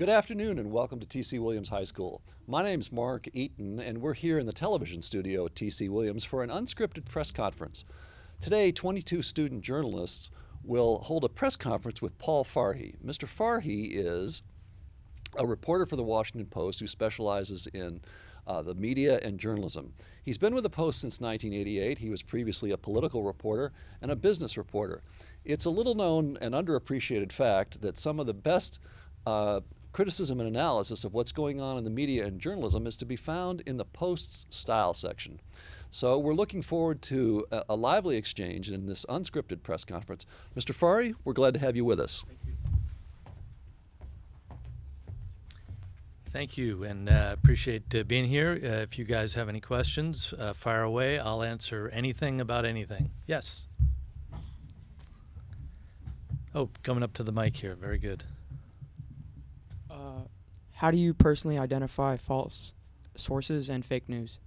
Good afternoon and welcome to T.C. Williams High School. My name's Mark Eaton and we're here in the television studio at T.C. Williams for an unscripted press conference. Today, 22 student journalists will hold a press conference with Paul Fahri. Mr. Fahri is a reporter for the Washington Post who specializes in the media and journalism. He's been with the Post since 1988. He was previously a political reporter and a business reporter. It's a little known and underappreciated fact that some of the best criticism and analysis of what's going on in the media and journalism is to be found in the Post's style section. So we're looking forward to a lively exchange in this unscripted press conference. Mr. Fahri, we're glad to have you with us. Thank you, and appreciate being here. If you guys have any questions, fire away. I'll answer anything about anything. Yes? Oh, coming up to the mic here. Very good. How do you personally identify false sources and fake news?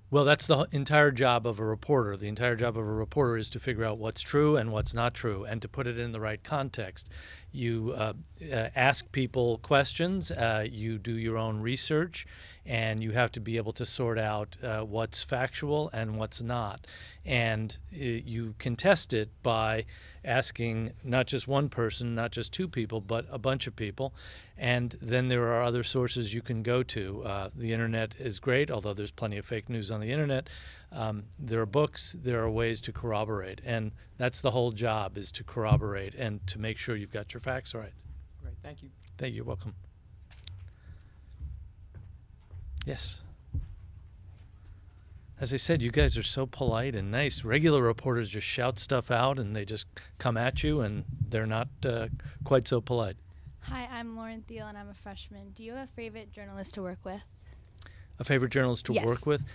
Well, that's the entire job of a reporter. The entire job of a reporter is to figure out what's true and what's not true and to put it in the right context. You ask people questions, you do your own research, and you have to be able to sort out what's factual and what's not. And you can test it by asking not just one person, not just two people, but a bunch of people. And then there are other sources you can go to. The internet is great, although there's plenty of fake news on the internet. There are books, there are ways to corroborate. And that's the whole job, is to corroborate and to make sure you've got your facts right. Great, thank you. Thank you, you're welcome. Yes. As I said, you guys are so polite and nice. Regular reporters just shout stuff out and they just come at you and they're not quite so polite. Hi, I'm Lauren Thiel and I'm a freshman. Do you have a favorite journalist to work with? A favorite journalist to work with?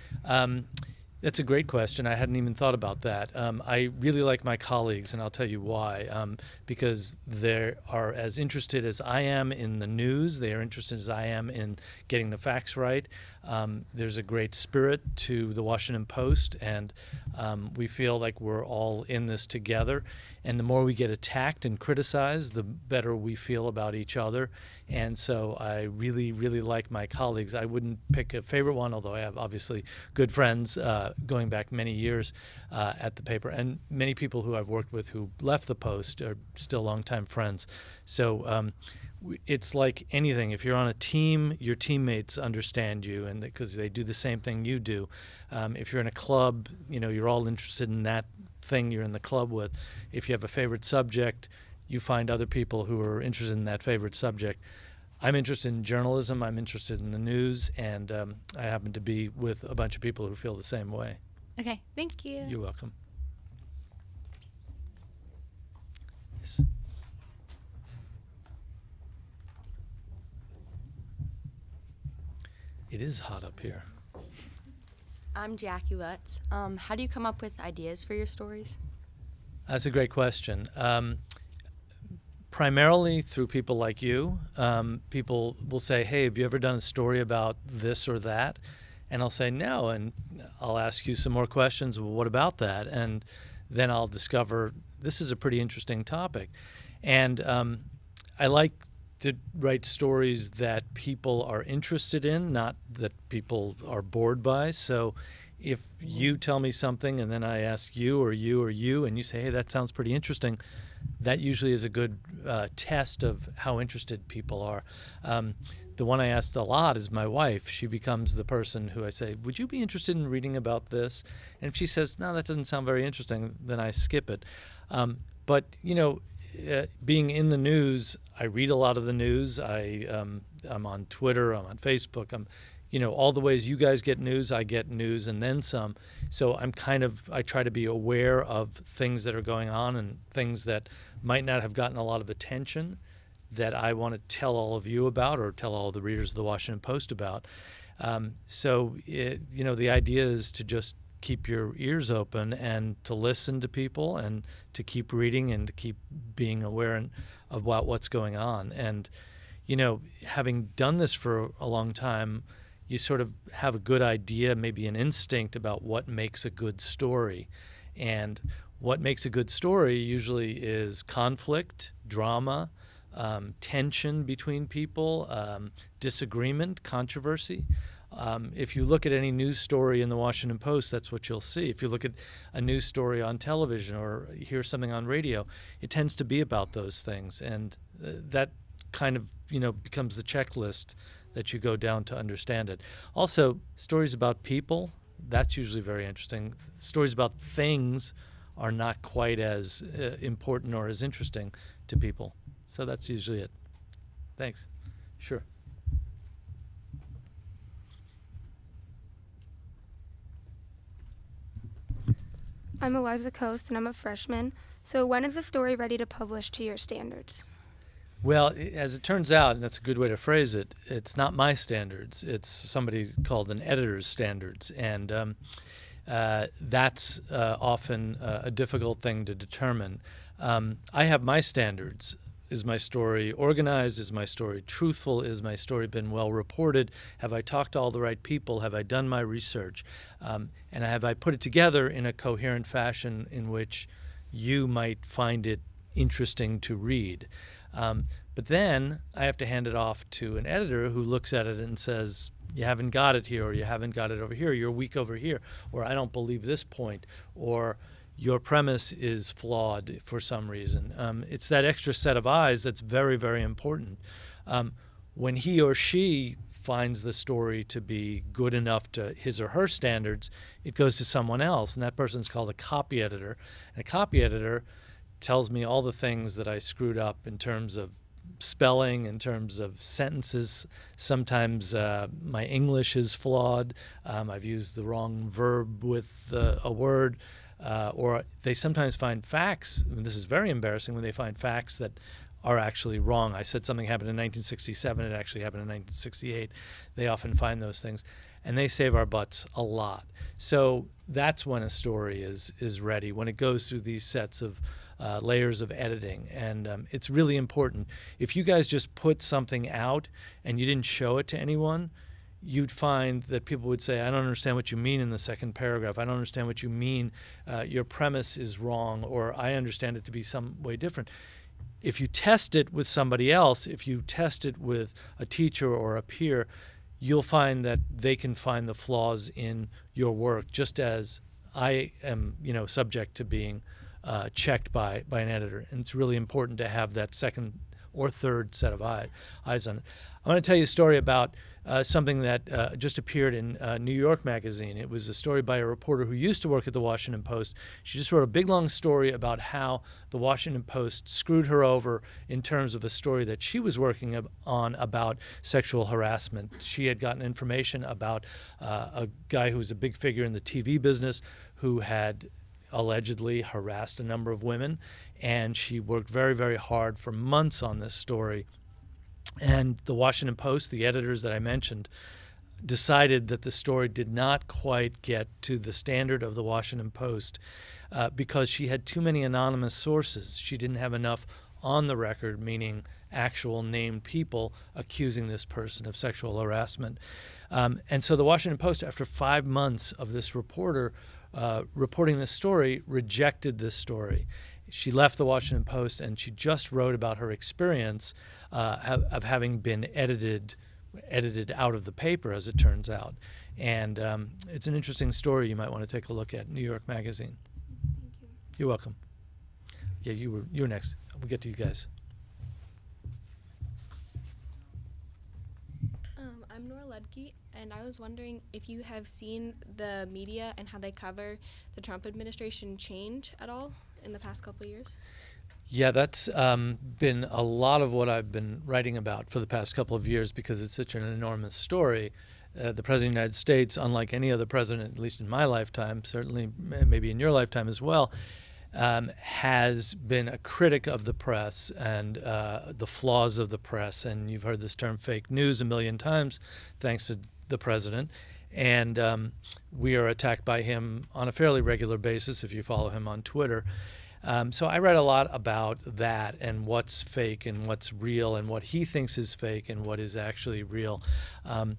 That's a great question. I hadn't even thought about that. I really like my colleagues, and I'll tell you why. Because they are as interested as I am in the news. They are interested as I am in getting the facts right. There's a great spirit to the Washington Post, and we feel like we're all in this together. And the more we get attacked and criticized, the better we feel about each other. And so I really, really like my colleagues. I wouldn't pick a favorite one, although I have obviously good friends going back many years at the paper. And many people who I've worked with who left the Post are still longtime friends. So it's like anything. If you're on a team, your teammates understand you, and because they do the same thing you do. If you're in a club, you know, you're all interested in that thing you're in the club with. If you have a favorite subject, you find other people who are interested in that favorite subject. I'm interested in journalism, I'm interested in the news, and I happen to be with a bunch of people who feel the same way. Okay, thank you. You're welcome. Yes. It is hot up here. I'm Jackie Lutz. How do you come up with ideas for your stories? That's a great question. Primarily through people like you. People will say, hey, have you ever done a story about this or that? And I'll say no, and I'll ask you some more questions. Well, what about that? And then I'll discover this is a pretty interesting topic. And I like to write stories that people are interested in, not that people are bored by. So if you tell me something and then I ask you or you or you and you say, hey, that sounds pretty interesting, that usually is a good test of how interested people are. The one I asked a lot is my wife. She becomes the person who I say, would you be interested in reading about this? And if she says, no, that doesn't sound very interesting, then I skip it. But, you know, being in the news, I read a lot of the news. I'm on Twitter, I'm on Facebook. You know, all the ways you guys get news, I get news and then some. So I try to be aware of things that are going on and things that might not have gotten a lot of attention that I want to tell all of you about or tell all the readers of the Washington Post about. You know, the idea is to just keep your ears open and to listen to people and to keep reading and to keep being aware about what's going on. And, you know, having done this for a long time, you sort of have a good idea, maybe an instinct about what makes a good story. And what makes a good story usually is conflict, drama, tension between people, disagreement, controversy. If you look at any news story in the Washington Post, that's what you'll see. If you look at a news story on television or hear something on radio, it tends to be about those things, and that kind of becomes the checklist that you go down to understand it. Also, stories about people, that's usually very interesting. Stories about things are not quite as important or as interesting to people. So that's usually it. Thanks. Sure. I'm Eliza Coast, and I'm a freshman. So when is the story ready to publish to your standards? Well, as it turns out, and that's a good way to phrase it, it's not my standards. It's somebody called an editor's standards. And that's often a difficult thing to determine. I have my standards. Is my story organized? Is my story truthful? Is my story been well reported? Have I talked to all the right people? Have I done my research? And have I put it together in a coherent fashion in which you might find it interesting to read? But then I have to hand it off to an editor who looks at it and says, you haven't got it here, or you haven't got it over here, you're weak over here, or I don't believe this point, or your premise is flawed for some reason. It's that extra set of eyes that's very, very important. When he or she finds the story to be good enough to his or her standards, it goes to someone else, and that person's called a copy editor. And a copy editor tells me all the things that I screwed up in terms of spelling, in terms of sentences. Sometimes my English is flawed. I've used the wrong verb with a word. Or they sometimes find facts, and this is very embarrassing, when they find facts that are actually wrong. I said something happened in 1967, it actually happened in 1968. They often find those things, and they save our butts a lot. So that's when a story is ready, when it goes through these sets of layers of editing, and it's really important. If you guys just put something out and you didn't show it to anyone, you'd find that people would say, I don't understand what you mean in the second paragraph. I don't understand what you mean. Your premise is wrong, or I understand it to be some way different. If you test it with somebody else, if you test it with a teacher or a peer, you'll find that they can find the flaws in your work, just as I am, subject to being checked by an editor. And it's really important to have that second or third set of eyes on it. I want to tell you a story about something that just appeared in New York Magazine. It was a story by a reporter who used to work at the Washington Post. She just wrote a big, long story about how the Washington Post screwed her over in terms of a story that she was working on about sexual harassment. She had gotten information about a guy who was a big figure in the TV business who had allegedly harassed a number of women, and she worked very, very hard for months on this story. And the Washington Post, the editors that I mentioned, decided that the story did not quite get to the standard of the Washington Post because she had too many anonymous sources. She didn't have enough on the record, meaning actual named people accusing this person of sexual harassment. And so the Washington Post, after 5 months of this reporter reporting this story, rejected this story. She left the Washington Post, and she just wrote about her experience of having been edited out of the paper, as it turns out. And it's an interesting story you might want to take a look at, New York Magazine. Thank you. You're welcome. Yeah, you were next. We'll get to you guys. I'm Nora Ledke, and I was wondering if you have seen the media and how they cover the Trump administration change at all in the past couple of years? Yeah, that's been a lot of what I've been writing about for the past couple of years because it's such an enormous story. The President of the United States, unlike any other president, at least in my lifetime, certainly maybe in your lifetime as well, has been a critic of the press and the flaws of the press. And you've heard this term fake news a million times, thanks to the president. And we are attacked by him on a fairly regular basis if you follow him on Twitter. So I read a lot about that and what's fake and what's real and what he thinks is fake and what is actually real. A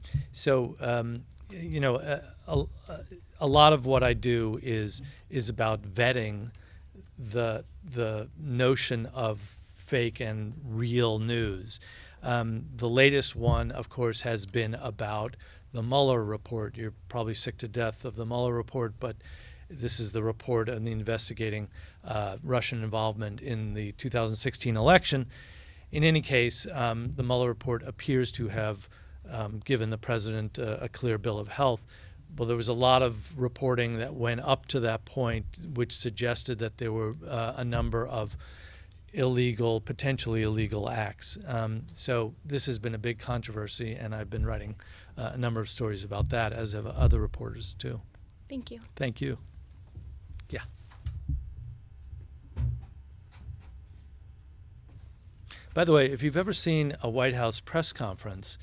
lot of what I do is about vetting the notion of fake and real news. The latest one, of course, has been about the Mueller report. You're probably sick to death of the Mueller report, but this is the report on the investigating Russian involvement in the 2016 election. In any case, the Mueller report appears to have given the president a clear bill of health. Well, there was a lot of reporting that went up to that point, which suggested that there were a number of potentially illegal acts. So this has been a big controversy, and I've been writing a number of stories about that, as have other reporters too. Thank you. Thank you. Yeah. By the way, if you've ever seen a White House press conference,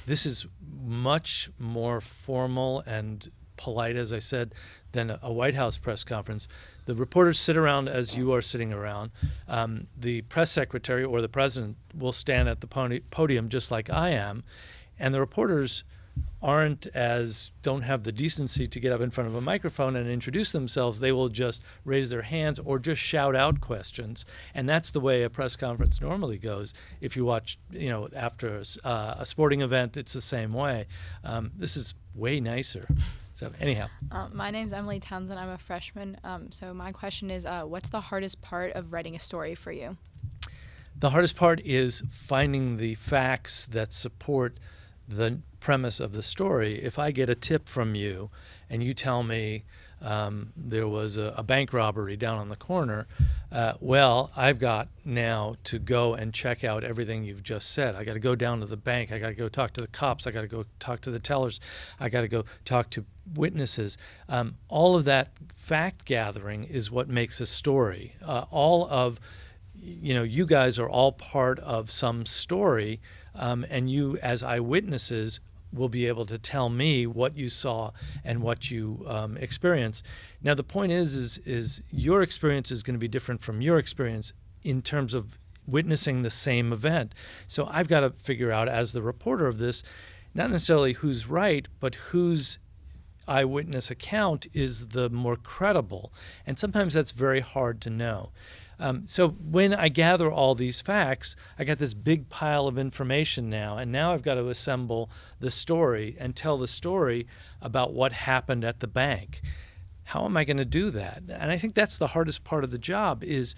this is much more formal and polite, as I said, than a White House press conference. The reporters sit around as you are sitting around. The press secretary or the president will stand at the podium just like I am, and the reporters don't have the decency to get up in front of a microphone and introduce themselves. They will just raise their hands or just shout out questions, and that's the way a press conference normally goes. If you watch, after a sporting event, it's the same way. This is way nicer. So anyhow. My name's Emily Townsend. I'm a freshman. So my question is, what's the hardest part of writing a story for you? The hardest part is finding the facts that support the premise of the story. If I get a tip from you and you tell me there was a bank robbery down on the corner, well, I've got now to go and check out everything you've just said. I got to go down to the bank. I got to go talk to the cops. I got to go talk to the tellers. I got to go talk to witnesses. All of that fact gathering is what makes a story. You guys are all part of some story, and you, as eyewitnesses, will be able to tell me what you saw and what you experienced. Now, the point is your experience is going to be different from your experience in terms of witnessing the same event. So I've got to figure out, as the reporter of this, not necessarily who's right, but whose eyewitness account is the more credible. And sometimes that's very hard to know. So when I gather all these facts, I got this big pile of information now, and now I've got to assemble the story and tell the story about what happened at the bank. How am I going to do that? And I think that's the hardest part of the job, is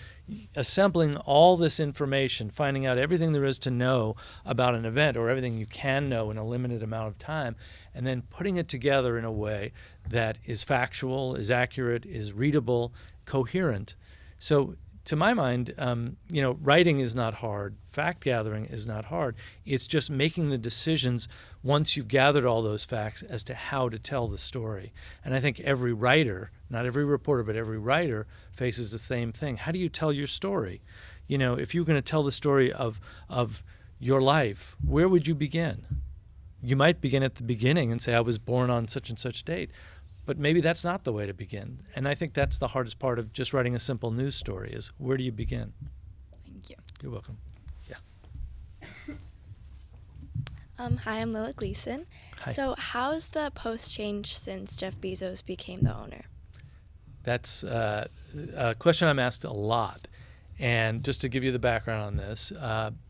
assembling all this information, finding out everything there is to know about an event, or everything you can know in a limited amount of time, and then putting it together in a way that is factual, is accurate, is readable, coherent. So to my mind, writing is not hard. Fact gathering is not hard. It's just making the decisions once you've gathered all those facts as to how to tell the story. And I think every writer, not every reporter, but every writer faces the same thing. How do you tell your story? If you're going to tell the story of your life, where would you begin? You might begin at the beginning and say, I was born on such and such date. But maybe that's not the way to begin. And I think that's the hardest part of just writing a simple news story, is where do you begin? Thank you. You're welcome. Yeah. Hi, I'm Lila Gleason. Hi. So how has the Post changed since Jeff Bezos became the owner? That's a question I'm asked a lot. And just to give you the background on this,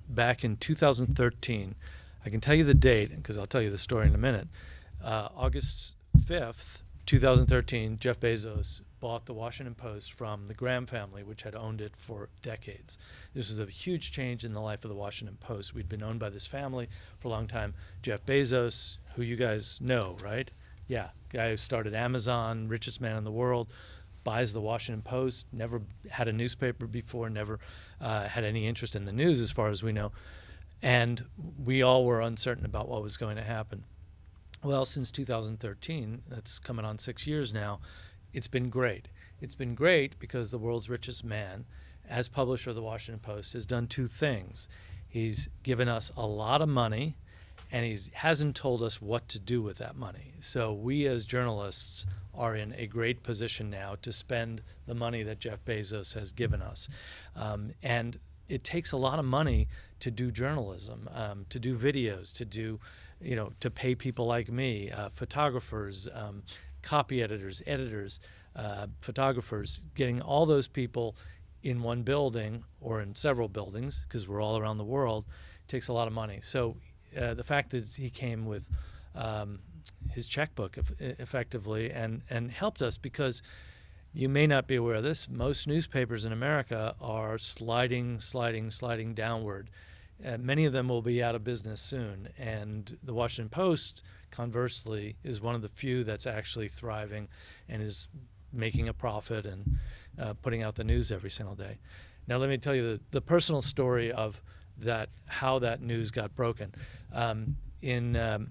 back in 2013, I can tell you the date because I'll tell you the story in a minute. August 5th, 2013, Jeff Bezos bought the Washington Post from the Graham family, which had owned it for decades. This was a huge change in the life of the Washington Post. We'd been owned by this family for a long time. Jeff Bezos, who you guys know, right? Yeah, guy who started Amazon, richest man in the world, buys the Washington Post, never had a newspaper before, never had any interest in the news as far as we know. And we all were uncertain about what was going to happen. Well, since 2013, that's coming on 6 years now, it's been great. It's been great because the world's richest man, as publisher of the Washington Post, has done two things. He's given us a lot of money, and he hasn't told us what to do with that money. So we as journalists are in a great position now to spend the money that Jeff Bezos has given us. And it takes a lot of money to do journalism, to do videos, to pay people like me, photographers, copy editors, photographers, getting all those people in one building or in several buildings, because we're all around the world, takes a lot of money. So the fact that he came with his checkbook effectively and helped us, because you may not be aware of this, most newspapers in America are sliding downward. Many of them will be out of business soon. And the Washington Post, conversely, is one of the few that's actually thriving and is making a profit and putting out the news every single day. Now, let me tell you the personal story of how that news got broken. In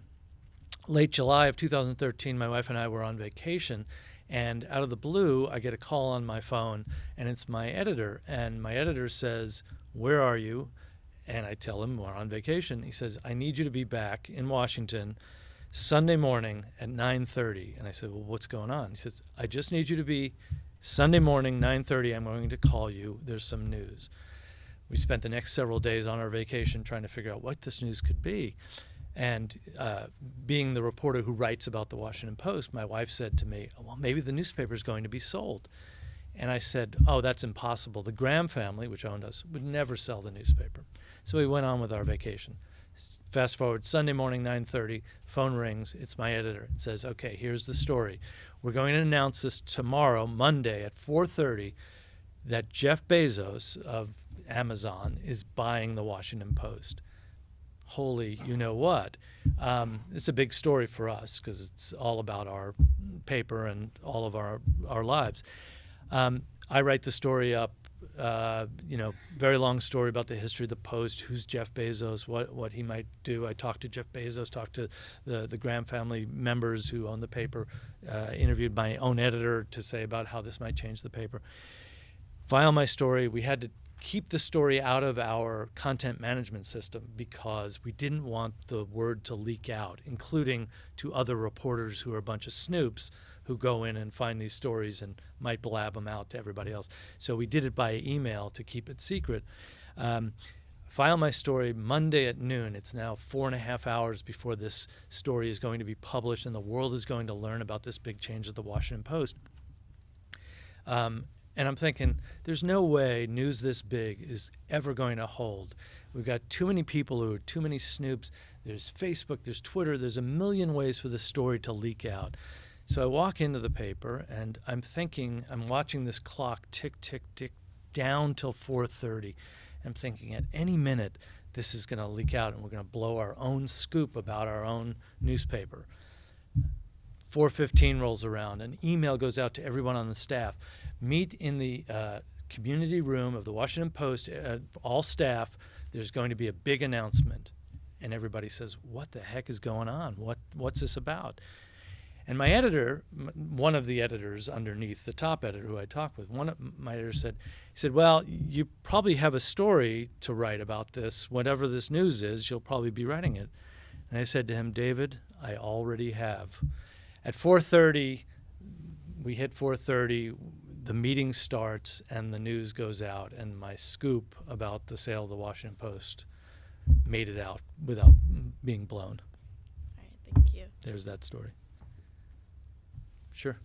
late July of 2013, my wife and I were on vacation, and out of the blue, I get a call on my phone, and it's my editor. And my editor says, "Where are you?" And I tell him we're on vacation. He says, "I need you to be back in Washington Sunday morning at 9:30. And I said, "Well, what's going on?" He says, "I just need you to be Sunday morning, 9:30. I'm going to call you. There's some news." We spent the next several days on our vacation trying to figure out what this news could be. And being the reporter who writes about the Washington Post, my wife said to me, "Well, maybe the newspaper is going to be sold." And I said, "Oh, that's impossible. The Graham family, which owned us, would never sell the newspaper." So we went on with our vacation. Fast forward, Sunday morning, 9:30, phone rings. It's my editor. It says, "Okay, here's the story. We're going to announce this tomorrow, Monday at 4:30, that Jeff Bezos of Amazon is buying the Washington Post." Holy you-know-what. It's a big story for us because it's all about our paper and all of our lives. I write the story up, very long story about the history of the Post, who's Jeff Bezos, what he might do. I talked to Jeff Bezos, talked to the Graham family members who own the paper, interviewed my own editor to say about how this might change the paper. File my story. We had to keep the story out of our content management system because we didn't want the word to leak out, including to other reporters who are a bunch of snoops who go in and find these stories and might blab them out to everybody else. So we did it by email to keep it secret. File my story Monday at noon. It's now 4.5 hours before this story is going to be published and the world is going to learn about this big change at the Washington Post. And I'm thinking, there's no way news this big is ever going to hold. We've got too many people who are too many snoops. There's Facebook, there's Twitter, there's a million ways for this story to leak out. So I walk into the paper and I'm thinking, I'm watching this clock tick, tick, tick down till 4:30. I'm thinking at any minute this is going to leak out and we're going to blow our own scoop about our own newspaper. 4:15 rolls around. An email goes out to everyone on the staff. Meet in the community room of the Washington Post, all staff. There's going to be a big announcement. And everybody says, "What the heck is going on? What's this about?" And my editor, one of the editors underneath the top editor who I talked with, one of my editors said, "Well, you probably have a story to write about this. Whatever this news is, you'll probably be writing it." And I said to him, "David, I already have." At 4:30, we hit 4:30, the meeting starts and the news goes out, and my scoop about the sale of the Washington Post made it out without being blown. All right, thank you. There's that story. Sure.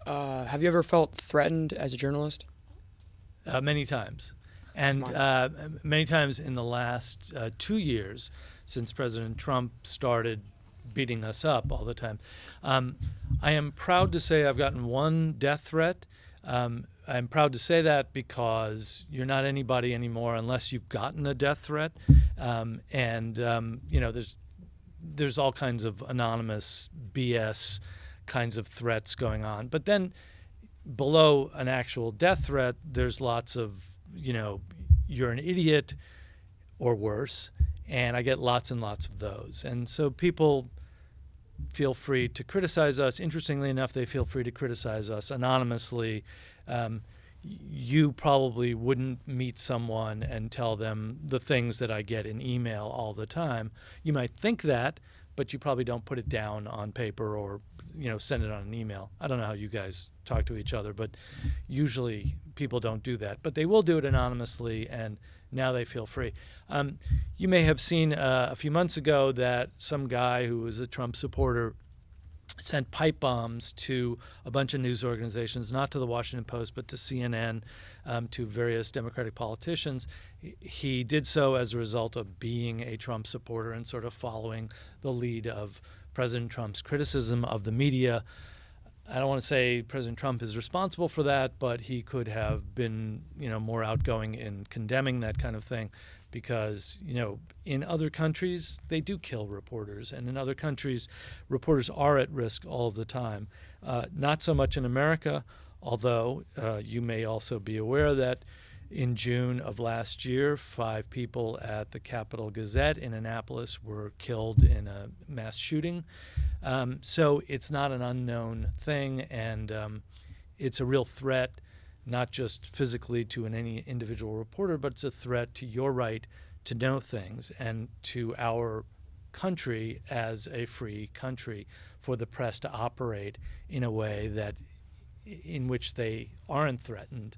Have you ever felt threatened as a journalist? Many times. And many times in the last 2 years, since President Trump started beating us up all the time. I am proud to say I've gotten one death threat. I'm proud to say that because you're not anybody anymore unless you've gotten a death threat. There's all kinds of anonymous BS kinds of threats going on. But then below an actual death threat, there's lots of, you're an idiot or worse. And I get lots and lots of those. And so people feel free to criticize us. Interestingly enough, they feel free to criticize us anonymously. You probably wouldn't meet someone and tell them the things that I get in email all the time. You might think that, but you probably don't put it down on paper or send it on an email. I don't know how you guys talk to each other, but usually people don't do that. But they will do it anonymously, and now they feel free. You may have seen a few months ago that some guy who was a Trump supporter sent pipe bombs to a bunch of news organizations, not to the Washington Post, but to CNN, to various Democratic politicians. He did so as a result of being a Trump supporter and sort of following the lead of President Trump's criticism of the media. I don't want to say President Trump is responsible for that, but he could have been, more outgoing in condemning that kind of thing, because, in other countries, they do kill reporters, and in other countries, reporters are at risk all of the time. Not so much in America, although you may also be aware that in June of last year, 5 people at the Capitol Gazette in Annapolis were killed in a mass shooting. So it's not an unknown thing, and it's a real threat, not just physically to any individual reporter, but it's a threat to your right to know things and to our country as a free country, for the press to operate in a way that in which they aren't threatened.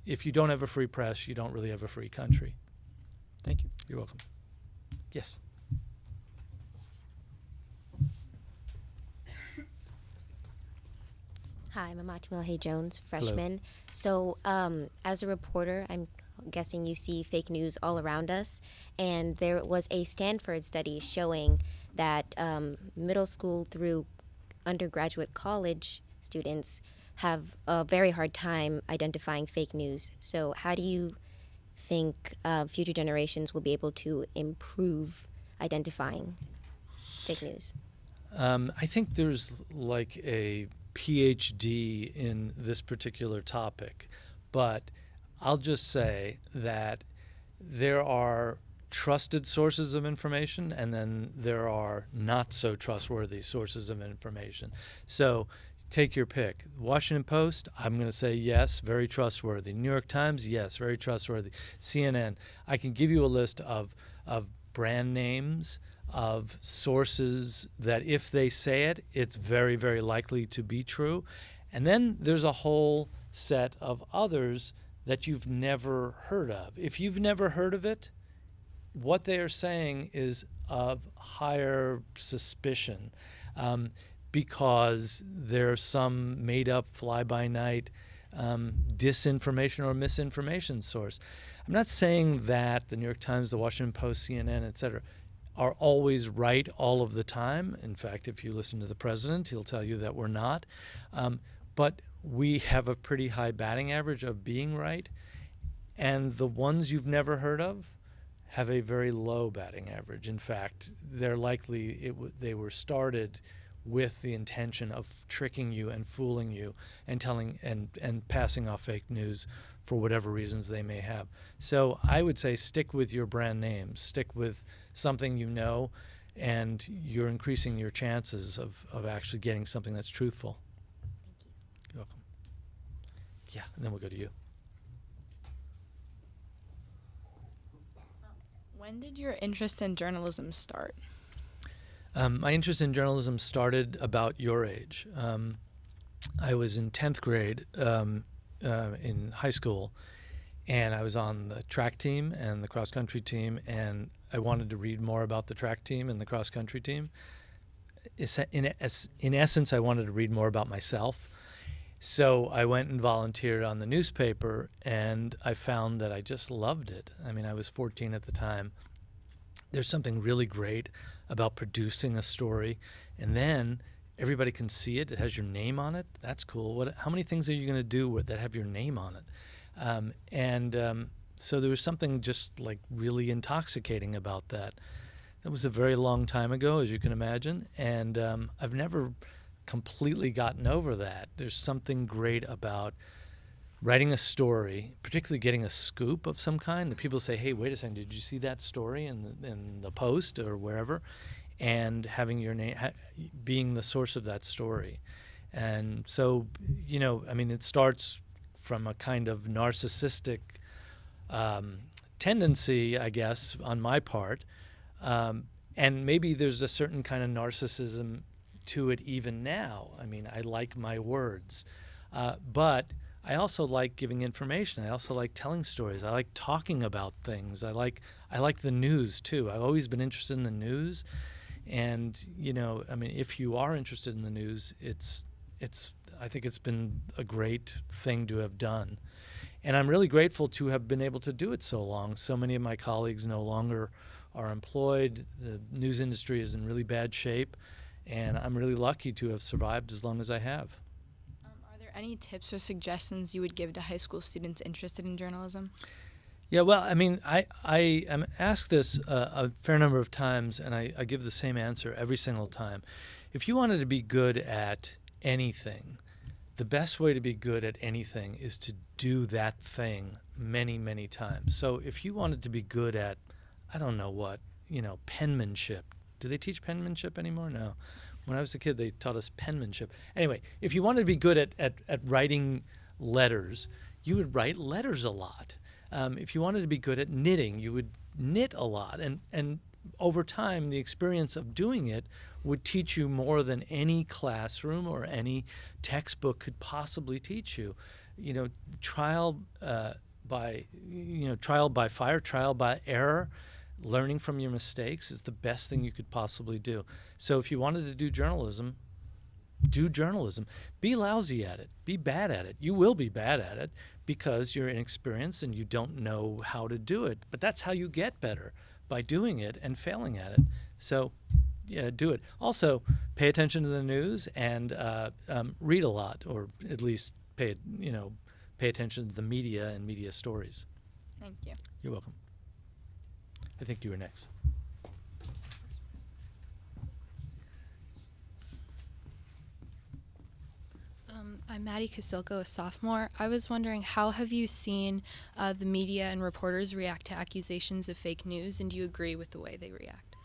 If you don't have a free press, you don't really have a free country. Thank you. You're welcome. Yes. Hi, I'm Amatullah Hay-Jones, freshman. So as a reporter, I'm guessing you see fake news all around us. And there was a Stanford study showing that middle school through undergraduate college students have a very hard time identifying fake news. So how do you think future generations will be able to improve identifying fake news? I think there's like a PhD in this particular topic, but I'll just say that there are trusted sources of information, and then there are not so trustworthy sources of information. So take your pick. Washington Post, I'm going to say yes, very trustworthy. New York Times, yes, very trustworthy. CNN, I can give you a list of brand names, of sources that if they say it, it's very, very likely to be true. And then there's a whole set of others that you've never heard of. If you've never heard of it, what they are saying is of higher suspicion, because there's some made-up fly-by-night disinformation or misinformation source. I'm not saying that the New York Times, the Washington Post, CNN, et cetera, are always right all of the time. In fact, if you listen to the president, he'll tell you that we're not. But we have a pretty high batting average of being right, and the ones you've never heard of have a very low batting average. In fact, they're likely they were started with the intention of tricking you and fooling you and telling and passing off fake news for whatever reasons they may have. So I would say stick with your brand names, stick with something you know, and you're increasing your chances of actually getting something that's truthful. Thank you. You're welcome. Yeah, and then we'll go to you. When did your interest in journalism start? My interest in journalism started about your age. I was in 10th grade in high school, and I was on the track team and the cross-country team, and I wanted to read more about the track team and the cross-country team. In essence, I wanted to read more about myself. So I went and volunteered on the newspaper, and I found that I just loved it. I mean, I was 14 at the time. There's something really great about producing a story, and then everybody can see it. It has your name on it. That's cool. How many things are you going to do that have your name on it? So there was something just like really intoxicating about that. That was a very long time ago, as you can imagine, and I've never completely gotten over that. There's something great about writing a story, particularly getting a scoop of some kind. The people say, hey, wait a second, did you see that story in the Post or wherever? And having your name being the source of that story. And so, it starts from a kind of narcissistic tendency, I guess, on my part. And maybe there's a certain kind of narcissism to it even now. I mean, I like my words. But I also like giving information. I also like telling stories. I like talking about things. I like the news, too. I've always been interested in the news. And, you know, I mean, if you are interested in the news, I think it's been a great thing to have done. And I'm really grateful to have been able to do it so long. So many of my colleagues no longer are employed. The news industry is in really bad shape, and I'm really lucky to have survived as long as I have. Are there any tips or suggestions you would give to high school students interested in journalism? Yeah, well, I mean, I am asked this a fair number of times, and I give the same answer every single time. If you wanted to be good at anything, the best way to be good at anything is to do that thing many, many times. So if you wanted to be good at, I don't know what, you know, penmanship. Do they teach penmanship anymore? No. When I was a kid, they taught us penmanship. Anyway, if you wanted to be good at writing letters, you would write letters a lot. If you wanted to be good at knitting, you would knit a lot. And over time, the experience of doing it would teach you more than any classroom or any textbook could possibly teach you. You know, trial by fire, trial by error, learning from your mistakes is the best thing you could possibly do. So if you wanted to do journalism, do journalism. Be lousy at it. Be bad at it. You will be bad at it because you're inexperienced and you don't know how to do it. But that's how you get better, by doing it and failing at it. So, yeah, do it. Also, pay attention to the news and read a lot, or at least pay attention to the media and media stories. Thank you. You're welcome. I think you were next. I'm Maddie Casilco, a sophomore. I was wondering, how have you seen the media and reporters react to accusations of fake news, and do you agree with the way they react?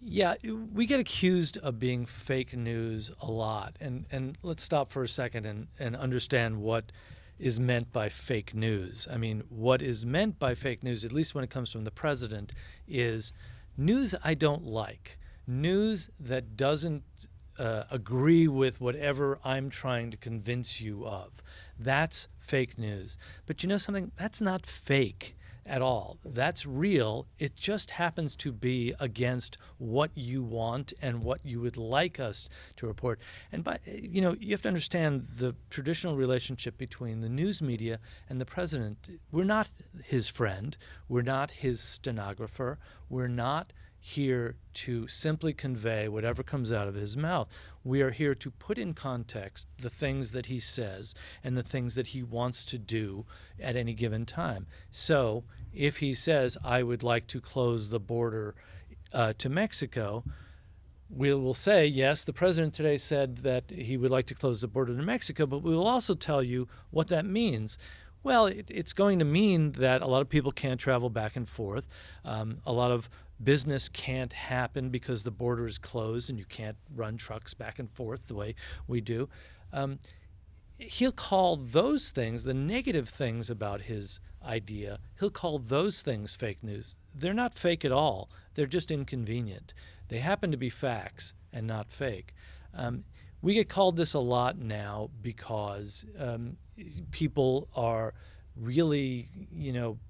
Yeah, we get accused of being fake news a lot. And let's stop for a second and understand what is meant by fake news. I mean, what is meant by fake news, at least when it comes from the president, is news I don't like, news that doesn't agree with whatever I'm trying to convince you of. That's fake news. But you know something? That's not fake at all. That's real. It just happens to be against what you want and what you would like us to report. And you have to understand the traditional relationship between the news media and the president. We're not his friend. We're not his stenographer. We're not here to simply convey whatever comes out of his mouth. We are here to put in context the things that he says and the things that he wants to do at any given time. So if he says, I would like to close the border to Mexico, we will say, yes, the president today said that he would like to close the border to Mexico, but we will also tell you what that means. Well, it's going to mean that a lot of people can't travel back and forth. A lot of business can't happen because the border is closed and you can't run trucks back and forth the way we do. He'll call those things, the negative things about his idea, he'll call those things fake news. They're not fake at all. They're just inconvenient. They happen to be facts and not fake. We get called this a lot now because people are really,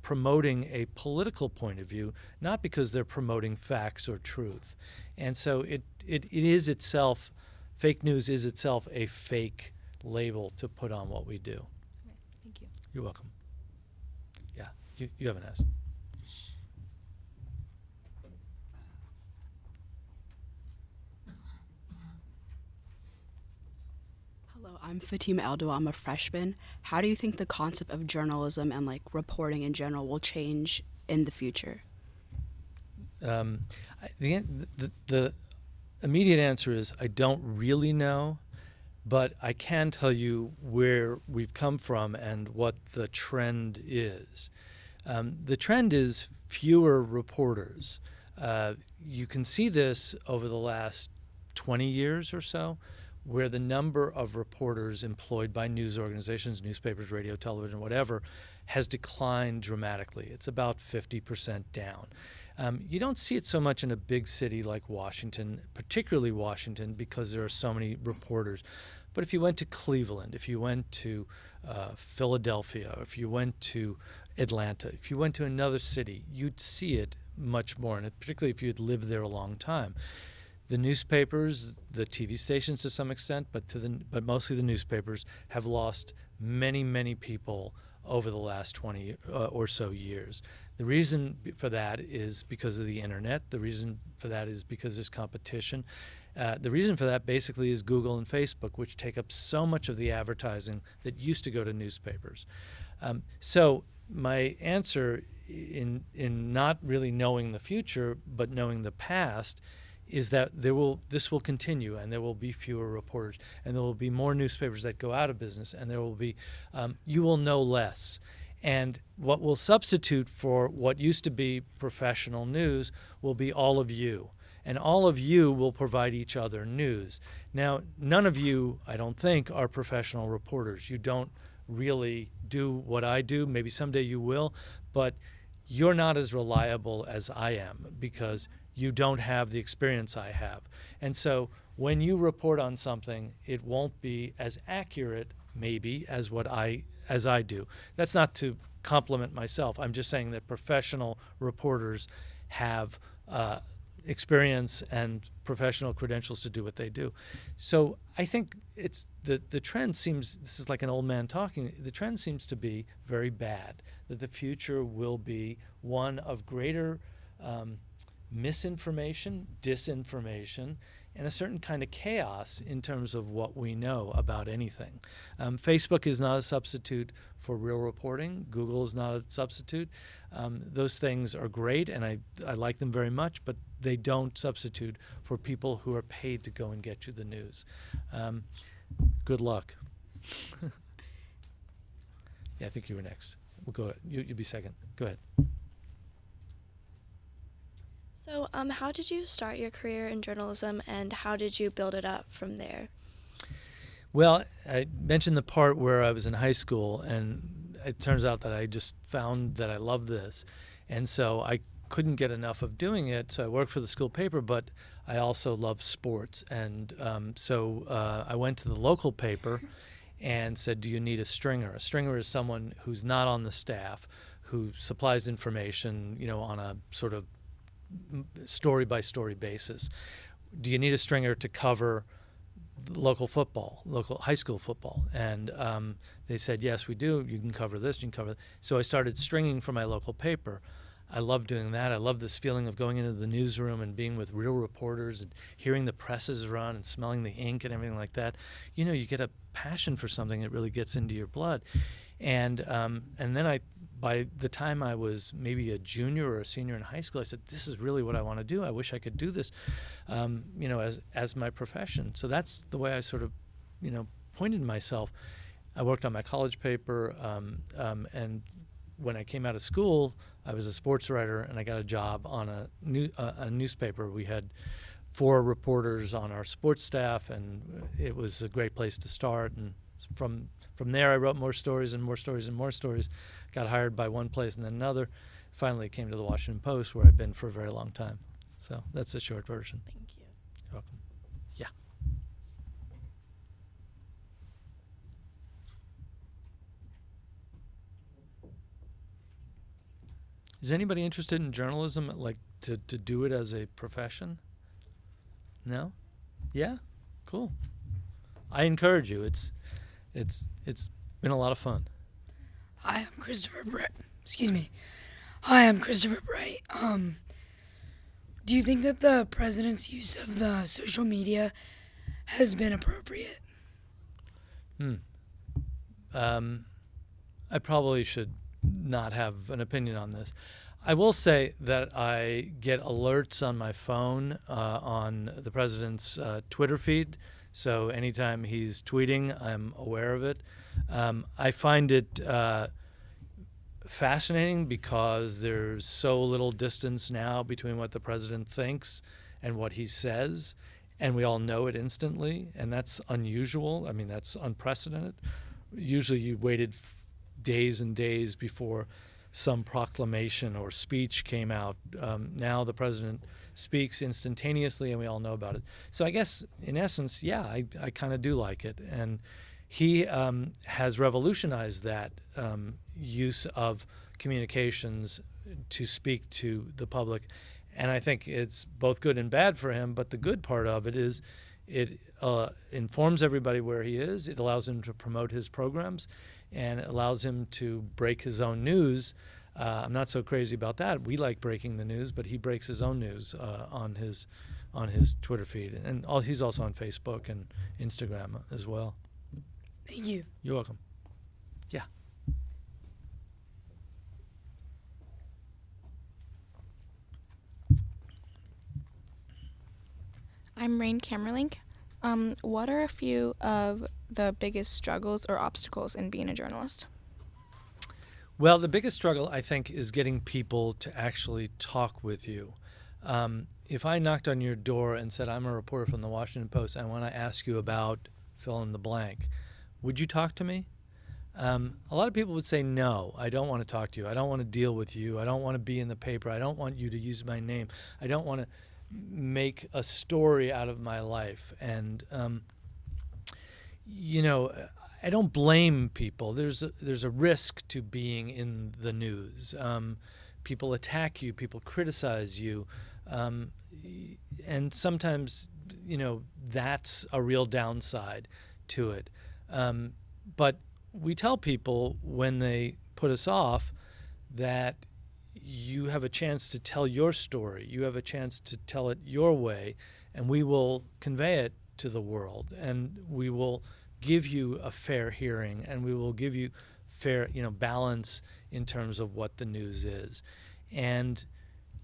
promoting a political point of view, not because they're promoting facts or truth. And so it is itself, fake news is itself a fake label to put on what we do. Right. Thank you. You're welcome. Yeah, you haven't asked. Hello, I'm Fatima Eldo. I'm a freshman. How do you think the concept of journalism and reporting in general will change in the future? The immediate answer is I don't really know, but I can tell you where we've come from and what the trend is. The trend is fewer reporters. You can see this over the last 20 years or so, where the number of reporters employed by news organizations, newspapers, radio, television, whatever, has declined dramatically. It's about 50% down. You don't see it so much in a big city like Washington, particularly Washington, because there are so many reporters. But if you went to Cleveland, if you went to Philadelphia, if you went to Atlanta, if you went to another city, you'd see it much more, and particularly if you'd lived there a long time. The newspapers, the TV stations to some extent, but mostly the newspapers have lost many, many people over the last 20 or so years. The reason for that is because of the internet. The reason for that is because there's competition. The reason for that basically is Google and Facebook, which take up so much of the advertising that used to go to newspapers. So my answer in not really knowing the future but knowing the past is that this will continue, and there will be fewer reporters, and there will be more newspapers that go out of business, and there will be you will know less. And what will substitute for what used to be professional news will be all of you. And all of you will provide each other news. Now, none of you, I don't think, are professional reporters. You don't really do what I do. Maybe someday you will, but you're not as reliable as I am because you don't have the experience I have. And so when you report on something, it won't be as accurate, maybe, as I do. That's not to compliment myself. I'm just saying that professional reporters have experience and professional credentials to do what they do. So I think it's the trend seems, this is like an old man talking, the trend seems to be very bad, that the future will be one of greater misinformation, disinformation, and a certain kind of chaos in terms of what we know about anything. Facebook is not a substitute for real reporting. Google is not a substitute. Those things are great, and I like them very much, but they don't substitute for people who are paid to go and get you the news. Good luck. Yeah, I think you were next. We'll go ahead. You'll be second. Go ahead. So how did you start your career in journalism, and how did you build it up from there? Well, I mentioned the part where I was in high school, and it turns out that I just found that I loved this. And so I couldn't get enough of doing it, so I worked for the school paper, but I also love sports. And so I went to the local paper and said, do you need a stringer? A stringer is someone who's not on the staff, who supplies information, on a sort of story-by-story basis. Do you need a stringer to cover local football, local high school football? And they said, yes, we do. You can cover this, you can cover that. So I started stringing for my local paper. I love doing that. I love this feeling of going into the newsroom and being with real reporters and hearing the presses run and smelling the ink and everything like that. You get a passion for something that really gets into your blood. And then by the time I was maybe a junior or a senior in high school, I said, this is really what I want to do. I wish I could do this, as my profession. So that's the way I sort of, pointed myself. I worked on my college paper, and when I came out of school, I was a sports writer, and I got a job on a newspaper. We had 4 reporters on our sports staff, and it was a great place to start. And from there, I wrote more stories and more stories and more stories. Got hired by one place and then another. Finally came to the Washington Post, where I've been for a very long time. So that's a short version. Thank you. You're welcome. Yeah. Is anybody interested in journalism, like to do it as a profession? No? Yeah? Cool. I encourage you. It's been a lot of fun. Hi, I'm Christopher Bright. Excuse me. Hi, I'm Christopher Bright. Do you think that the president's use of the social media has been appropriate? I probably should not have an opinion on this. I will say that I get alerts on my phone on the president's Twitter feed. So anytime he's tweeting, I'm aware of it. I find it fascinating because there's so little distance now between what the president thinks and what he says, and we all know it instantly, and that's unusual. I mean, that's unprecedented. Usually you waited days and days before some proclamation or speech came out. Now the president speaks instantaneously, and we all know about it. So I guess, in essence, yeah, I kind of do like it. And he has revolutionized that use of communications to speak to the public. And I think it's both good and bad for him, but the good part of it is it informs everybody where he is. It allows him to promote his programs, and it allows him to break his own news. I'm not so crazy about that. We like breaking the news, but he breaks his own news on his Twitter feed. And he's also on Facebook and Instagram as well. Thank you. You're welcome. Yeah. I'm Rain Camerlink. What are a few of the biggest struggles or obstacles in being a journalist? Well, the biggest struggle, I think, is getting people to actually talk with you. If I knocked on your door and said, I'm a reporter from the Washington Post, I want to ask you about fill in the blank, would you talk to me? A lot of people would say, no, I don't want to talk to you. I don't want to deal with you. I don't want to be in the paper. I don't want you to use my name. I don't want to make a story out of my life. And, I don't blame people. There's a risk to being in the news. People attack you. People criticize you. And sometimes, that's a real downside to it. But we tell people when they put us off that you have a chance to tell your story. You have a chance to tell it your way, and we will convey it to the world, and we will give you a fair hearing, and we will give you fair, balance in terms of what the news is. And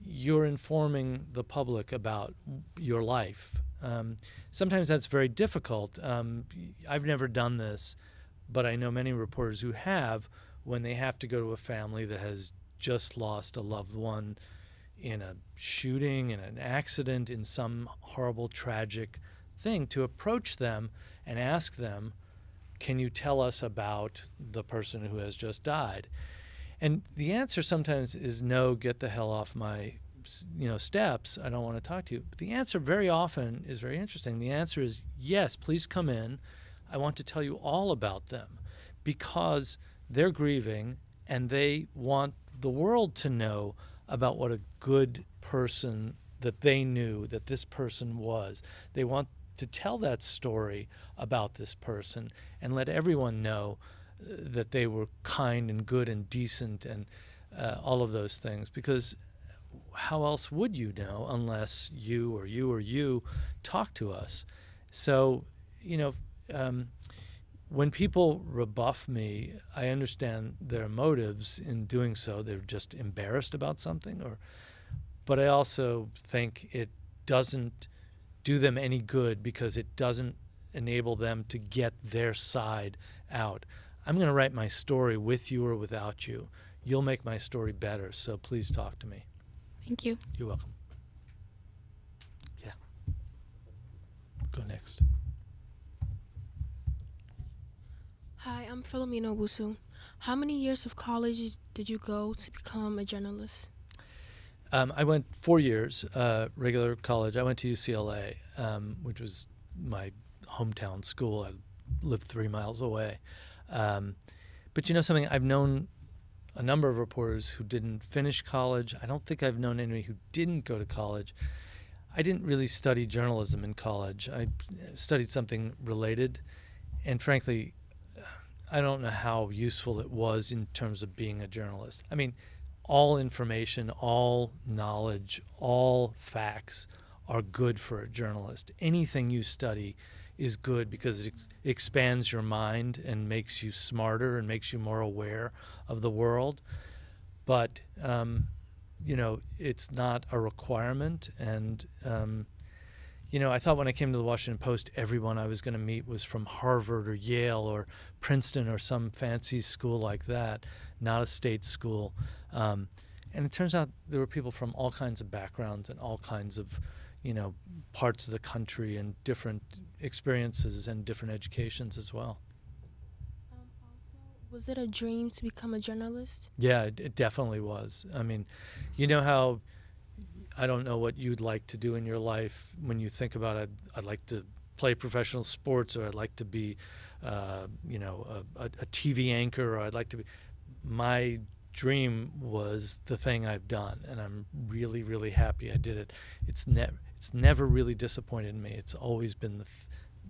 you're informing the public about your life. Sometimes that's very difficult. I've never done this, but I know many reporters who have, when they have to go to a family that has just lost a loved one in a shooting, in an accident, in some horrible, tragic thing, to approach them and ask them, can you tell us about the person who has just died? And the answer sometimes is no, get the hell off my steps. I don't want to talk to you. But the answer very often is very interesting. The answer is yes, please come in. I want to tell you all about them, because they're grieving and they want the world to know about what a good person that they knew that this person was. They want to tell that story about this person and let everyone know that they were kind and good and decent and all of those things, because how else would you know unless you talk to us? So, when people rebuff me, I understand their motives in doing so. They're just embarrassed about something, but I also think it doesn't do them any good because it doesn't enable them to get their side out. I'm going to write my story with you or without you. You'll make my story better, so please talk to me. Thank you. You're welcome. Yeah. Go next. Hi, I'm Philomena Wusu. How many years of college did you go to become a journalist? I went 4 years, regular college. I went to UCLA, which was my hometown school. I lived 3 miles away. But something, I've known a number of reporters who didn't finish college. I don't think I've known anybody who didn't go to college. I didn't really study journalism in college. I studied something related, and frankly, I don't know how useful it was in terms of being a journalist. I mean, all information, all knowledge, all facts are good for a journalist. Anything you study is good because it expands your mind and makes you smarter and makes you more aware of the world. But, it's not a requirement. And, I thought when I came to the Washington Post, everyone I was going to meet was from Harvard or Yale or Princeton or some fancy school like that, not a state school. And it turns out there were people from all kinds of backgrounds and all kinds of, parts of the country and different experiences and different educations as well. Was it a dream to become a journalist? Yeah, it definitely was. I mean, how I don't know what you'd like to do in your life when you think about it. I'd like to play professional sports, or I'd like to be, a TV anchor, or I'd like to be. My dream was the thing I've done, and I'm really, really happy I did it. It's never really disappointed me. It's always been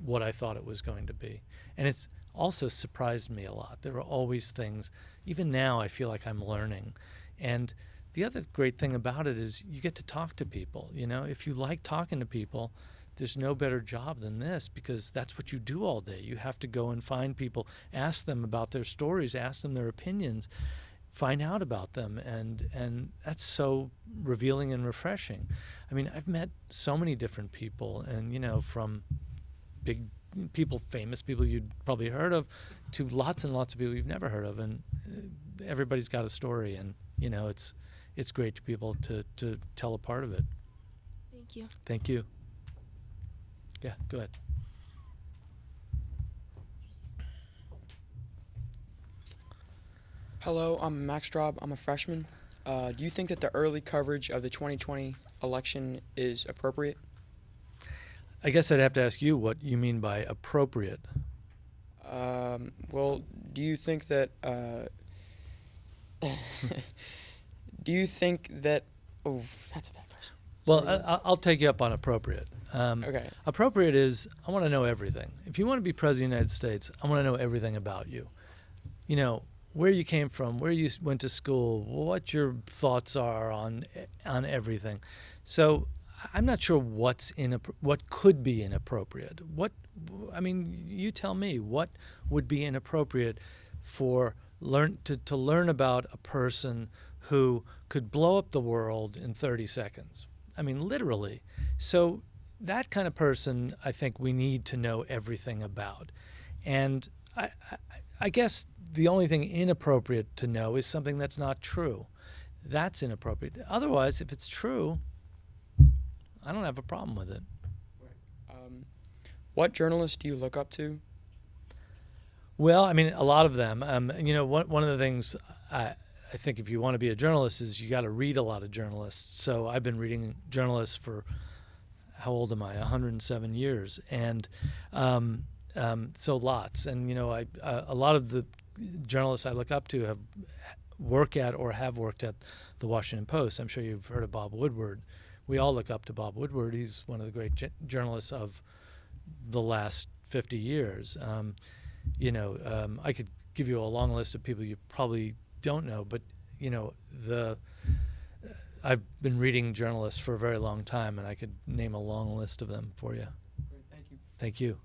what I thought it was going to be. And it's also surprised me a lot. There are always things, even now I feel like I'm learning. And the other great thing about it is you get to talk to people. You know, if you like talking to people, there's no better job than this, because that's what you do all day. You have to go and find people, ask them about their stories, ask them their opinions, find out about them, and that's so revealing and refreshing. I mean, I've met so many different people, and you know, from big people, famous people you'd probably heard of, to lots and lots of people you've never heard of, and everybody's got a story, and you know, it's great to be able to tell a part of it. Thank you. Thank you. Yeah, go ahead. Hello, I'm Max Straub. I'm a freshman. Do you think that the early coverage of the 2020 election is appropriate? I guess I'd have to ask you what you mean by appropriate. Well, do you think that oh, that's a bad question. Well, I'll take you up on appropriate. Okay. Appropriate is, I want to know everything. If you want to be president of the United States, I want to know everything about you. You know, where you came from, where you went to school, what your thoughts are on everything. So I'm not sure what could be inappropriate. I mean, you tell me, what would be inappropriate for to learn about a person who could blow up the world in 30 seconds. I mean, literally. So that kind of person, I think we need to know everything about. And I guess the only thing inappropriate to know is something that's not true. That's inappropriate. Otherwise, if it's true, I don't have a problem with it. What journalists do you look up to? Well, I mean, a lot of them. You know, one of the things I think if you want to be a journalist is you got to read a lot of journalists. So I've been reading journalists for, how old am I? 107 years, and so lots. And you know, a lot of the journalists I look up to have worked at the Washington Post. I'm sure you've heard of Bob Woodward. We all look up to Bob Woodward. He's one of the great journalists of the last 50 years. You know, I could give you a long list of people you probably don't know, but you know, I've been reading journalists for a very long time, and I could name a long list of them for you. Great, thank you. Thank you.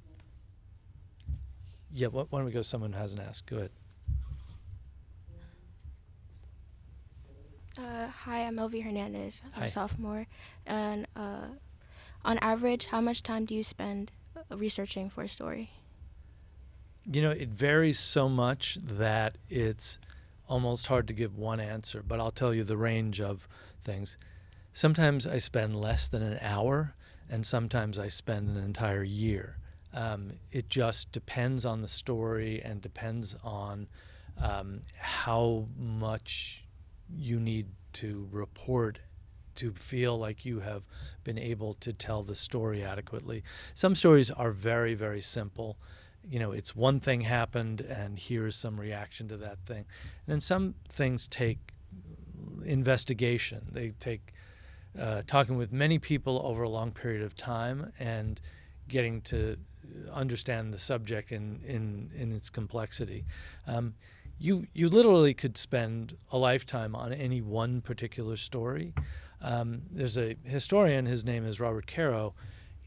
Yeah, why don't we go to someone who hasn't asked? Go ahead. Hi, I'm Elvie Hernandez. I'm Hi. a sophomore. And on average, how much time do you spend researching for a story? You know, it varies so much that it's almost hard to give one answer, but I'll tell you the range of things. Sometimes I spend less than an hour, and sometimes I spend an entire year. It just depends on the story and depends on how much you need to report to feel like you have been able to tell the story adequately. Some stories are very, very simple. You know, it's one thing happened and here's some reaction to that thing. And then some things take investigation. They take talking with many people over a long period of time and getting to understand the subject in its complexity. You literally could spend a lifetime on any one particular story. There's a historian, his name is Robert Caro,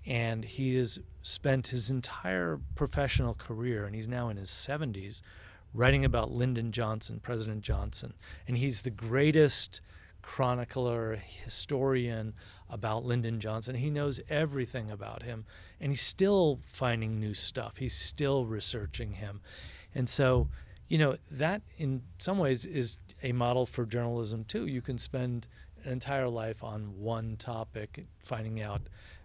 and he has spent his entire professional career, and he's now in his 70s, writing about Lyndon Johnson, President Johnson. And he's the greatest chronicler, historian about Lyndon Johnson. He knows everything about him, and he's still finding new stuff. He's still researching him. And so, you know, that in some ways is a model for journalism too. You can spend an entire life on one topic, finding out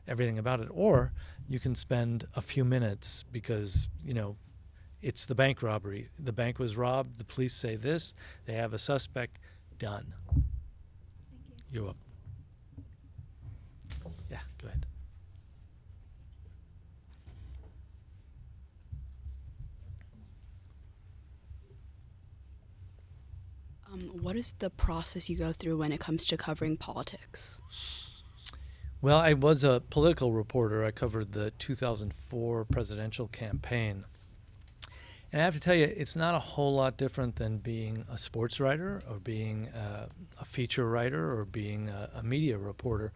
everything about it, or you can spend a few minutes because, you know, it's the bank robbery. The bank was robbed. The police say this. They have a suspect. Done. Thank you. You're welcome. Yeah, go ahead. What is the process you go through when it comes to covering politics? Well, I was a political reporter. I covered the 2004 presidential campaign. And I have to tell you, it's not a whole lot different than being a sports writer or being a feature writer or being a media reporter.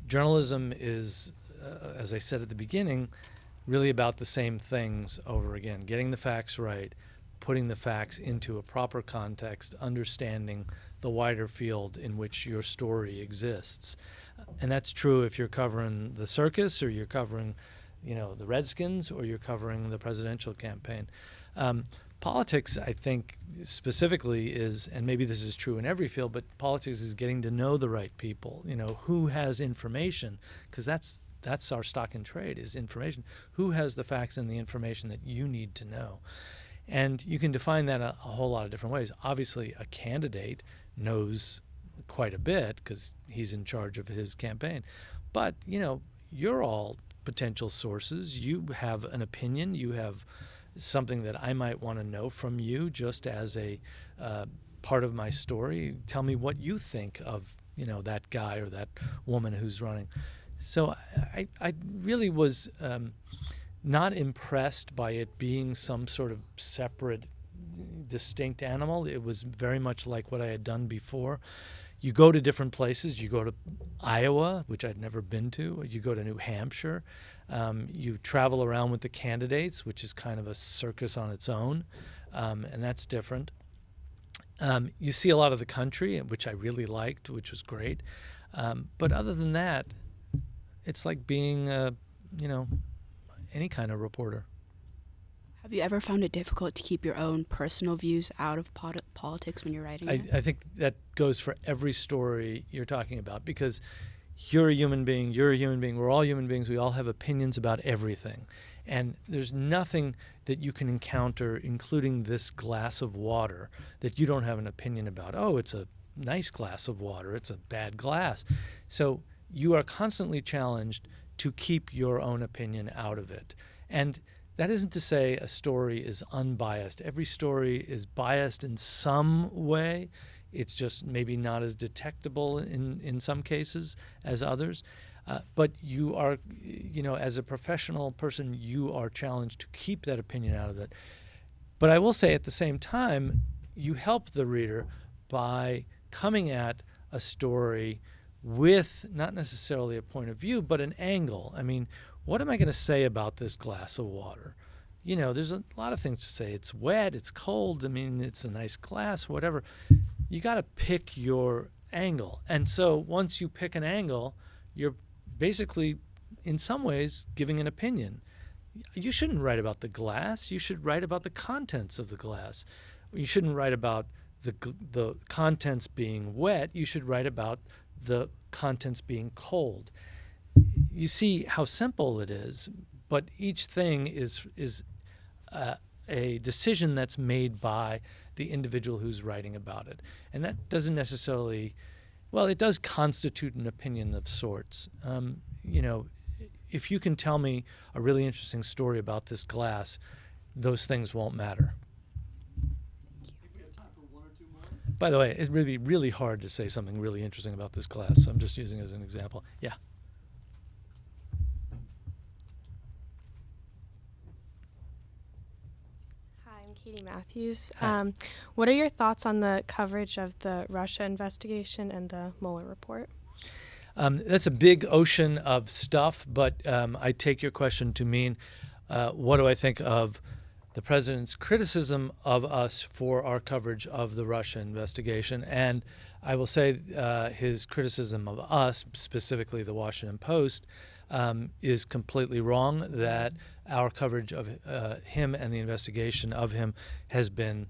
Journalism is, as I said at the beginning, really about the same things over again, getting the facts right, putting the facts into a proper context, understanding the wider field in which your story exists. And that's true if you're covering the circus or you're covering, the Redskins or you're covering the presidential campaign. Politics, I think, specifically is, and maybe this is true in every field, but politics is getting to know the right people, who has information, because that's our stock in trade is information. Who has the facts and the information that you need to know? And you can define that a whole lot of different ways. Obviously, a candidate knows quite a bit because he's in charge of his campaign. But, you're all potential sources. You have an opinion. You have something that I might want to know from you just as a part of my story. Tell me what you think of, that guy or that woman who's running. So I really was not impressed by it being some sort of separate, distinct animal. It was very much like what I had done before. You go to different places. You go to Iowa, which I'd never been to. You go to New Hampshire. You travel around with the candidates, which is kind of a circus on its own, and that's different. You see a lot of the country, which I really liked, which was great. But other than that, it's like being, any kind of reporter. Have you ever found it difficult to keep your own personal views out of politics when you're writing it? I think that goes for every story you're talking about, because you're a human being, we're all human beings, we all have opinions about everything. And there's nothing that you can encounter, including this glass of water, that you don't have an opinion about. Oh, it's a nice glass of water, it's a bad glass. So you are constantly challenged to keep your own opinion out of it. And that isn't to say a story is unbiased. Every story is biased in some way. It's just maybe not as detectable in some cases as others. But you are, as a professional person, you are challenged to keep that opinion out of it. But I will say at the same time, you help the reader by coming at a story with not necessarily a point of view, but an angle. I mean, what am I going to say about this glass of water? There's a lot of things to say. It's wet, it's cold, it's a nice glass, whatever. You got to pick your angle. And so once you pick an angle, you're basically, in some ways, giving an opinion. You shouldn't write about the glass. You should write about the contents of the glass. You shouldn't write about the contents being wet. You should write about the contents being cold. You see how simple it is, but each thing is a decision that's made by the individual who's writing about it. And that doesn't necessarily, it does constitute an opinion of sorts. If you can tell me a really interesting story about this glass, those things won't matter. By the way, it's really, really hard to say something really interesting about this glass. So I'm just using it as an example. Yeah. Hi, I'm Katie Matthews. Hi. What are your thoughts on the coverage of the Russia investigation and the Mueller report? That's a big ocean of stuff, but I take your question to mean what do I think of the president's criticism of us for our coverage of the Russia investigation. And I will say his criticism of us, specifically the Washington Post, is completely wrong, that our coverage of him and the investigation of him has been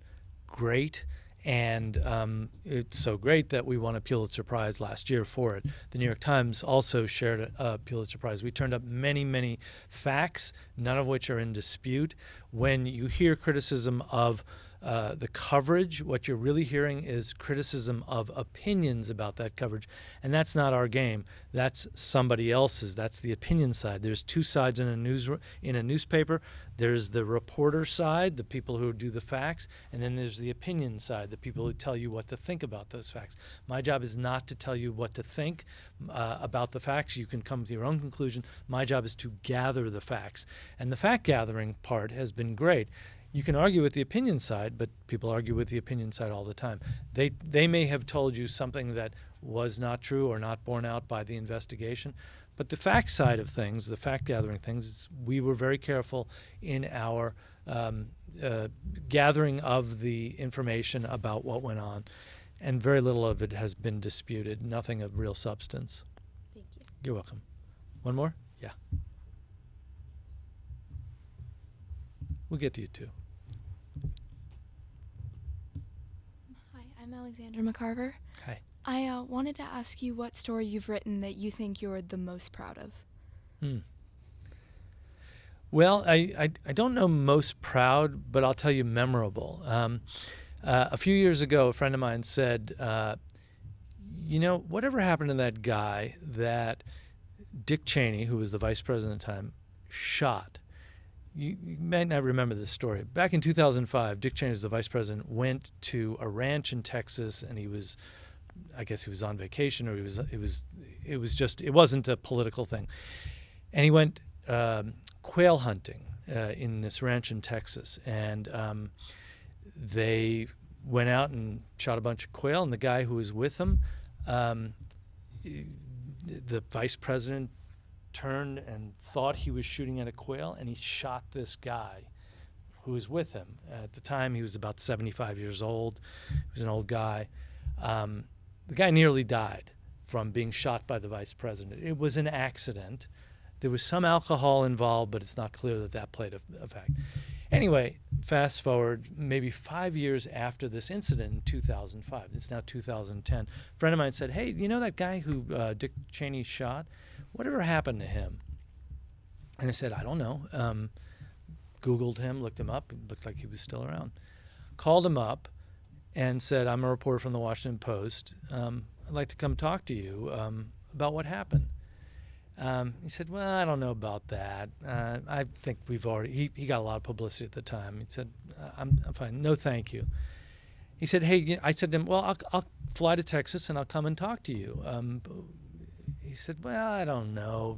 great. And it's so great that we won a Pulitzer Prize last year for it. The New York Times also shared a Pulitzer Prize. We turned up many, many facts, none of which are in dispute. When you hear criticism of the coverage, what you're really hearing is criticism of opinions about that coverage. And that's not our game. That's somebody else's. That's the opinion side. There's two sides in a newspaper. There's the reporter side, the people who do the facts, and then there's the opinion side, the people who tell you what to think about those facts. My job is not to tell you what to think about the facts. You can come to your own conclusion. My job is to gather the facts. And the fact-gathering part has been great. You can argue with the opinion side, but people argue with the opinion side all the time. They may have told you something that was not true or not borne out by the investigation, but the fact side of things, the fact-gathering things, we were very careful in our gathering of the information about what went on, and very little of it has been disputed, nothing of real substance. Thank you. You're welcome. One more? Yeah. We'll get to you too. Hi, I'm Alexandria McCarver. Hi. I wanted to ask you what story you've written that you think you're the most proud of. Well, I don't know most proud, but I'll tell you memorable. A few years ago, a friend of mine said, whatever happened to that guy that Dick Cheney, who was the vice president at the time, shot? You may not remember this story. Back in 2005, Dick Cheney, was the vice president, went to a ranch in Texas, and I guess he was on vacation, or it wasn't a political thing. And he went quail hunting in this ranch in Texas, and they went out and shot a bunch of quail, and the guy who was with him, the vice president turned and thought he was shooting at a quail, and he shot this guy who was with him. At the time, he was about 75 years old. He was an old guy. The guy nearly died from being shot by the vice president. It was an accident. There was some alcohol involved, but it's not clear that played a fact. Anyway, fast forward maybe 5 years after this incident in 2005. It's now 2010. A friend of mine said, hey, you know that guy who Dick Cheney shot? Whatever happened to him? And I said, I don't know. Googled him, looked him up. It looked like he was still around. Called him up and said, I'm a reporter from the Washington Post. I'd like to come talk to you about what happened. He said, well, I don't know about that. I think we've already, he got a lot of publicity at the time. He said, I'm fine. No, thank you. He said, hey, I said to him, well, I'll fly to Texas and I'll come and talk to you. He said, well, I don't know,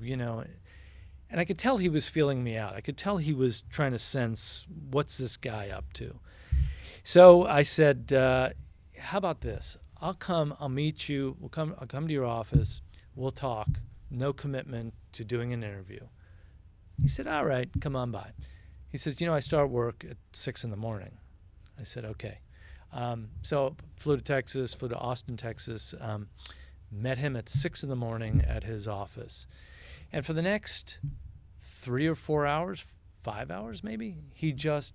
And I could tell he was feeling me out. I could tell he was trying to sense, what's this guy up to? So I said, how about this? I'll meet you. I'll come to your office. We'll talk. No commitment to doing an interview. He said, all right, come on by. He says, I start work at 6 a.m. I said, okay. So flew to Texas, flew to Austin, Texas, met him at 6 a.m. at his office. And for the next 3 or 4 hours, 5 hours maybe, he just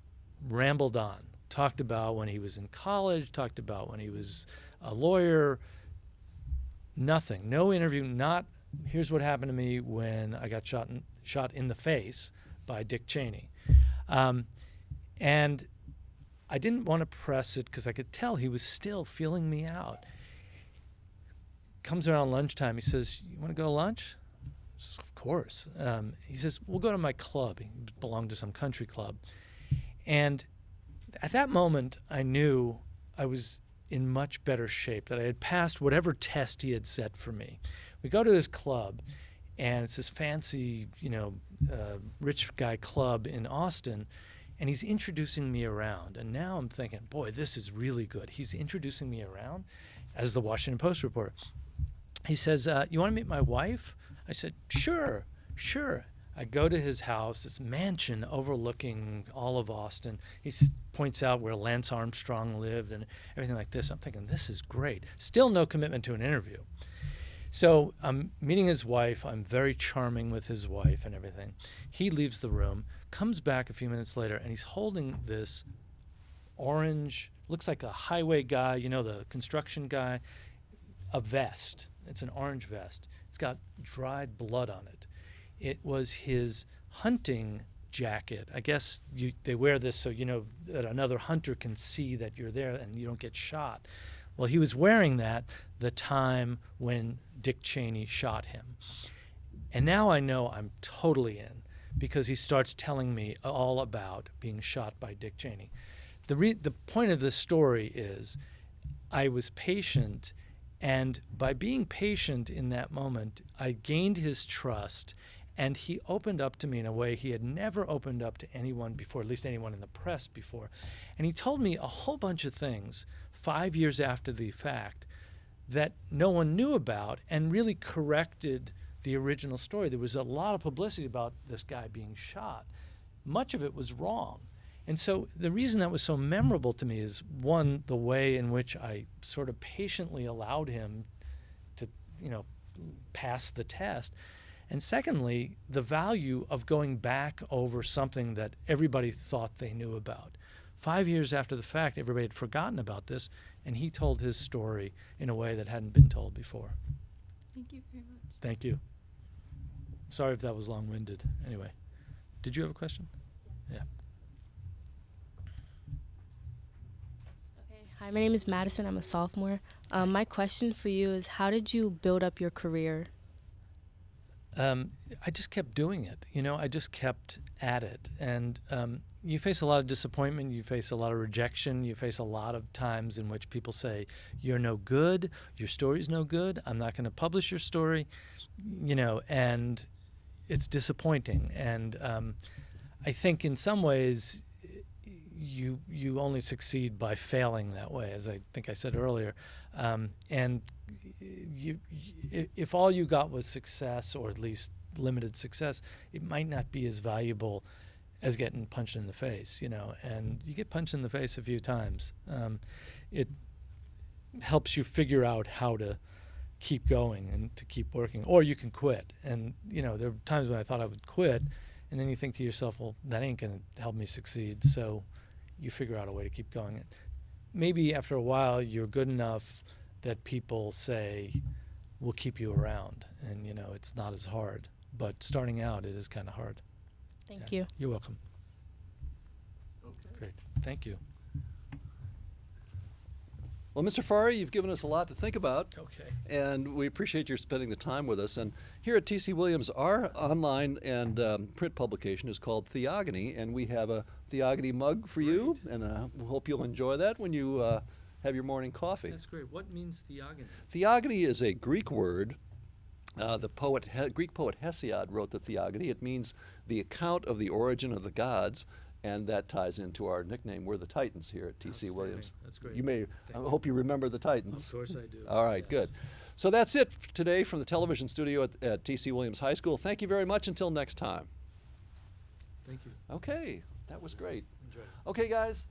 rambled on. Talked about when he was in college, talked about when he was a lawyer. Nothing, no interview, not here's what happened to me when I got shot in the face by Dick Cheney. And I didn't want to press it because I could tell he was still feeling me out. Comes around lunchtime, he says, you want to go to lunch? Of course. He says, we'll go to my club. He belonged to some country club. And at that moment, I knew I was in much better shape, that I had passed whatever test he had set for me. We go to his club, and it's this fancy, rich guy club in Austin, and he's introducing me around. And now I'm thinking, boy, this is really good. He's introducing me around as the Washington Post reporter. He says, you want to meet my wife? I said, sure. I go to his house, this mansion overlooking all of Austin. He points out where Lance Armstrong lived and everything like this. I'm thinking, this is great. Still no commitment to an interview. So I'm meeting his wife. I'm very charming with his wife and everything. He leaves the room, comes back a few minutes later, and he's holding this orange, looks like a highway guy, the construction guy, a vest. It's an orange vest. It's got dried blood on it. It was his hunting jacket. I guess they wear this so that another hunter can see that you're there and you don't get shot. Well, he was wearing that the time when Dick Cheney shot him. And now I know I'm totally in, because he starts telling me all about being shot by Dick Cheney. The point of this story is I was patient, and by being patient in that moment, I gained his trust, and he opened up to me in a way he had never opened up to anyone before, at least anyone in the press before. And he told me a whole bunch of things 5 years after the fact that no one knew about, and really corrected the original story. There was a lot of publicity about this guy being shot. Much of it was wrong. And so the reason that was so memorable to me is, one, the way in which I sort of patiently allowed him to, pass the test. And secondly, the value of going back over something that everybody thought they knew about. 5 years after the fact, everybody had forgotten about this, and he told his story in a way that hadn't been told before. Thank you very much. Thank you. Sorry if that was long-winded. Anyway, did you have a question? Yeah. Hi, my name is Madison. I'm a sophomore. My question for you is, how did you build up your career? I just kept doing it. I just kept at it. And you face a lot of disappointment. You face a lot of rejection. You face a lot of times in which people say, you're no good. Your story's no good. I'm not going to publish your story. And it's disappointing. And I think in some ways, you only succeed by failing that way, as I think I said earlier. And if all you got was success, or at least limited success, it might not be as valuable as getting punched in the face, and you get punched in the face a few times. It helps you figure out how to keep going and to keep working, or you can quit. And, there are times when I thought I would quit, and then you think to yourself, well, that ain't going to help me succeed. So you figure out a way to keep going. Maybe after a while, you're good enough that people say, we'll keep you around, and it's not as hard. But starting out, it is kind of hard. Thank you. You're welcome. Okay. Great. Thank you. Well, Mr. Fahri, you've given us a lot to think about. Okay. And we appreciate your spending the time with us. And here at TC Williams, our online and print publication is called Theogony, and we have a Theogony mug for you, and we hope you'll enjoy that when you have your morning coffee. That's great. What means theogony? Theogony is a Greek word. The Greek poet Hesiod wrote the Theogony. It means the account of the origin of the gods, and that ties into our nickname. We're the Titans here at TC Williams. That's great. I hope you remember the Titans. Of course I do. All right, good. So that's it today from the television studio at TC Williams High School. Thank you very much. Until next time. Thank you. Okay, that was great. Enjoy. Okay, guys.